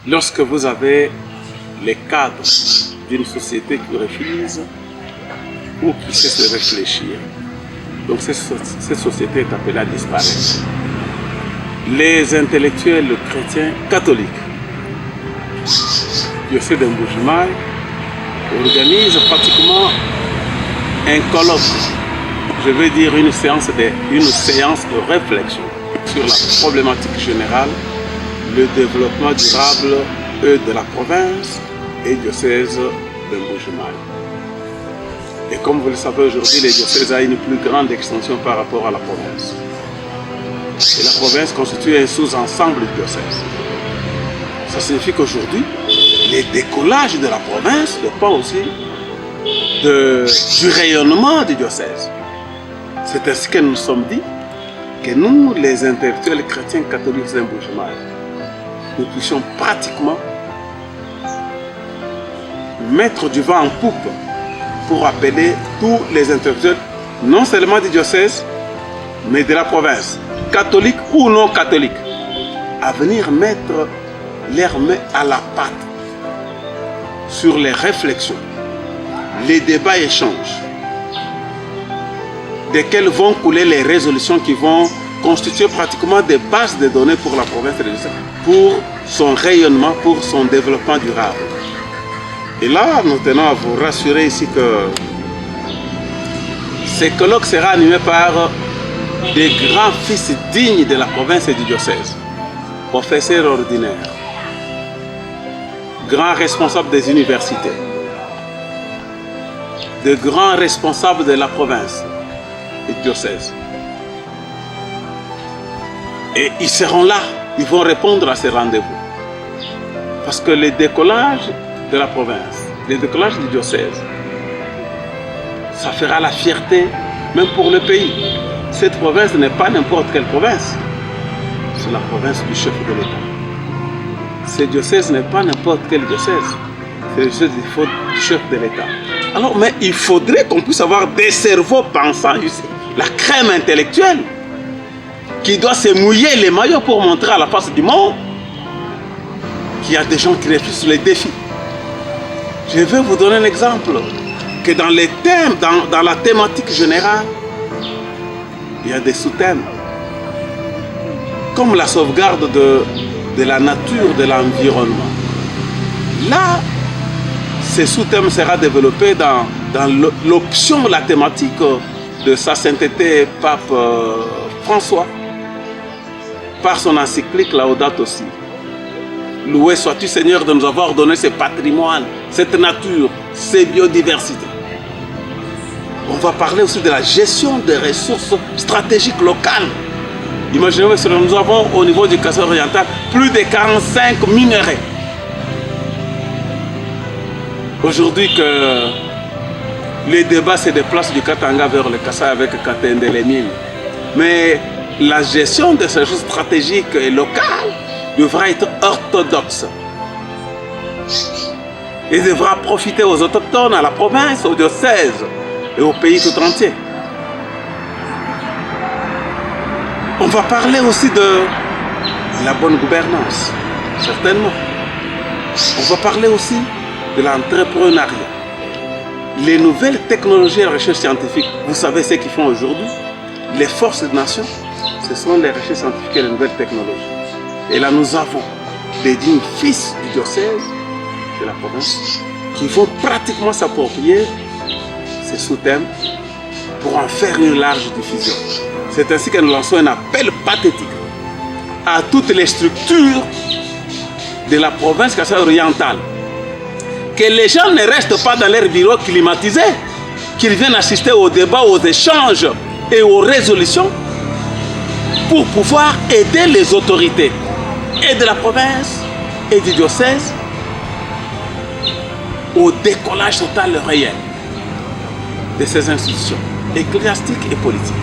Lorsque vous avez les cadres d'une société qui refuse ou qui cesse de réfléchir, donc cette société est appelée à disparaître. Les intellectuels chrétiens catholiques, diocèse de Mbuji-Mayi, organisent pratiquement un colloque, je veux dire une séance de réflexion sur la problématique générale, le développement durable de la province et diocèse de Mbuji-Mayi. Et comme vous le savez aujourd'hui, les diocèses ont une plus grande extension par rapport à la province. Et la province constitue un sous-ensemble du diocèse. Ça signifie qu'aujourd'hui, les décollages de la province dépendent aussi du rayonnement du diocèse. C'est ainsi que nous nous sommes dit que nous, les intellectuels chrétiens catholiques de Mbuji-Mayi, nous puissions pratiquement mettre du vent en poupe pour appeler tous les intellectuels, non seulement du diocèse, mais de la province, catholiques ou non catholiques, à venir mettre leurs mains à la pâte sur les réflexions, les débats et échanges, desquels vont couler les résolutions qui vont constituer pratiquement des bases de données pour la province de l'État, pour son rayonnement, pour son développement durable. Et là, nous tenons à vous rassurer ici que ce colloque sera animé par des grands fils dignes de la province et du diocèse, professeurs ordinaires, grands responsables des universités, de grands responsables de la province et du diocèse. Et ils seront là, ils vont répondre à ces rendez-vous. Parce que le décollage de la province, le décollage du diocèse, ça fera la fierté même pour le pays. Cette province n'est pas n'importe quelle province, c'est la province du chef de l'État. Ce diocèse n'est pas n'importe quel diocèse, c'est le diocèse du chef de l'État. Alors, mais il faudrait qu'on puisse avoir des cerveaux pensants ici, la crème intellectuelle, qui doit se mouiller les maillots pour montrer à la face du monde qu'il y a des gens qui réfléchissent sur les défis. Je vais vous donner un exemple, que dans les thèmes, dans la thématique générale, il y a des sous-thèmes, comme la sauvegarde de la nature, de l'environnement. Là, ce sous-thème sera développé dans l'option, la thématique de sa sainteté pape François, par son encyclique Laudato Si. Loué sois-tu Seigneur de nous avoir donné ce patrimoine, cette nature, ces biodiversités. On va parler aussi de la gestion des ressources stratégiques locales. Imaginez-vous que nous avons au niveau du Kasaï oriental plus de 45 minerais. Aujourd'hui que les débats se déplacent du Katanga vers le Kasaï avec Katende les mines. Mais la gestion de ces choses stratégiques et locales devra être orthodoxe. Il devra profiter aux autochtones, à la province, au diocèse et au pays tout entier. On va parler aussi de la bonne gouvernance, certainement. On va parler aussi de l'entrepreneuriat. Les nouvelles technologies et la recherche scientifique, vous savez ce qu'ils font aujourd'hui. Les forces de nation, ce sont les recherches scientifiques et les nouvelles technologies. Et là, nous avons des dignes fils du diocèse de la province qui vont pratiquement s'approprier ces sous-thèmes pour en faire une large diffusion. C'est ainsi que nous lançons un appel pathétique à toutes les structures de la province Kasaï orientale. Que les gens ne restent pas dans leur bureau climatisé, qu'ils viennent assister aux débats, aux échanges et aux résolutions pour pouvoir aider les autorités et de la province et du diocèse au décollage total réel de ces institutions ecclésiastiques et politiques.